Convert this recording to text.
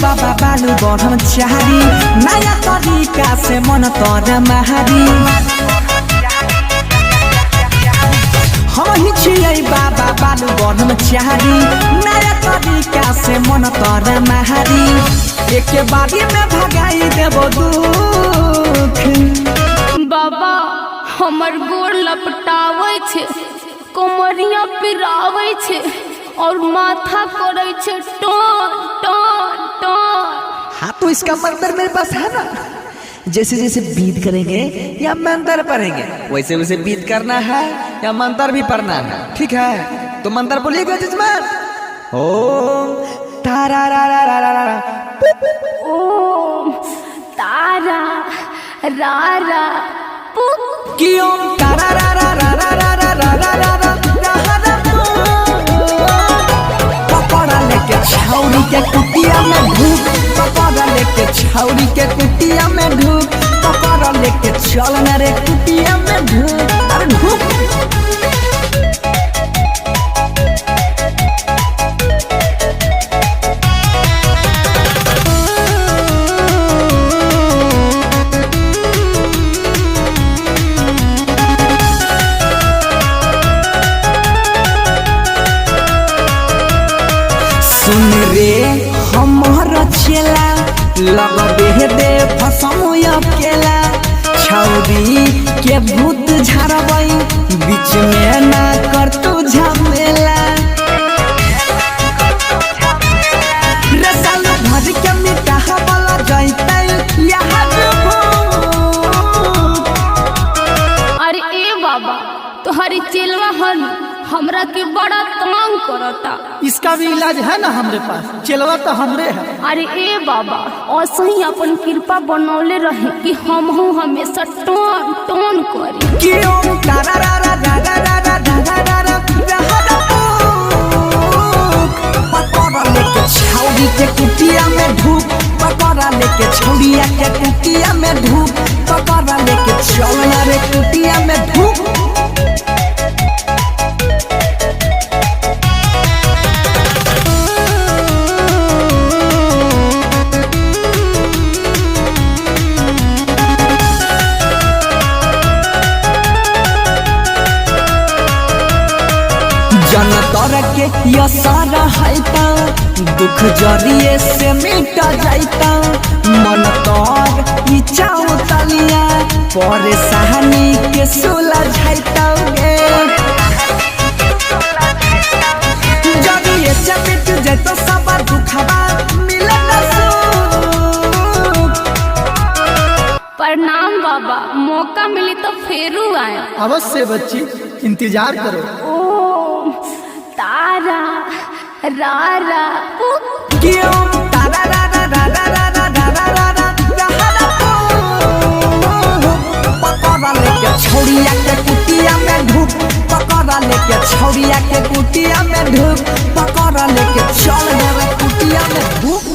बाबा बालू बढ़म चारी नया तरीका से मन तर महारी हम ही छियै बाबा बालू बढ़म चारी नया तरीका से मन तर महारी एक बारी में भगाई देबो दुख। बाबा हमर गोर लपटावे छे कमरिया पिरावे छे और माथा करे छे टन टन टन। हाँ तो इसका मंत्र मेरे पास है ना, जैसे जैसे बीत करेंगे या मंत्र पढ़ेंगे वैसे वैसे बीत करना है या मंत्र भी पढ़ना है, ठीक है? तो मंत्र बोलिएगा जजमान। ओम तारा रा रा रा रा रा ओम तारा रा रा पु कि ओम तारा रा रा रा रा रा रा रा रा रा रा पकड़ा लेके छौरी के कुटिया में ढूक, पकड़ा लेके छौरी के कुटिया में ढूक, पकड़ा लेके चल न रे कुटिया में ढूक, अरे ढूक। सुन रे हमर चेला लगबे दे फसमो अकेला छौरी के भूत झरबै बीच में ना कर तू झमेला रे साल भर के मिटा वाला जैतै यहाँ अरे ए बाबा तोहरी चेलवा हन हमरा के बड़ा तंग करता। इसका भी इलाज है ना हमारे पास, चलवा तो हमरे है। अरे ए बाबा असही अपन कृपा बनौले रहे कि हम हमेशा टन टन करी। कि ओम तारा रा रा रा रा रा रा रा रा रा पकड़ा लेके छौरी के कुटिया में ढूक, पकड़ा लेके छौरिया के कुटिया में ढूक, पकड़ा लेके चल न रे कुटिया में ढूक। जनतर के यसार हैता दुख जरिए से मिट जाता मन तर इच्छा उतलिया परेशानी के सुलझाइता गे जरिए से मिट जाता सब दुखवा मिलत सुख। प्रणाम बाबा, मौका मिली तो फेरू आया। अवश्य बच्ची, इंतजार करो। ओम तारा रा रा पु कि ओम तारा रा रा रा रा रा रा रा रा रा पकड़ा लेके छौरिया के कुटिया में ढूक, पकड़ा लेके छौरिया के कुटिया में ढूक, पकड़ा लेके चल रे कुटिया में ढूक।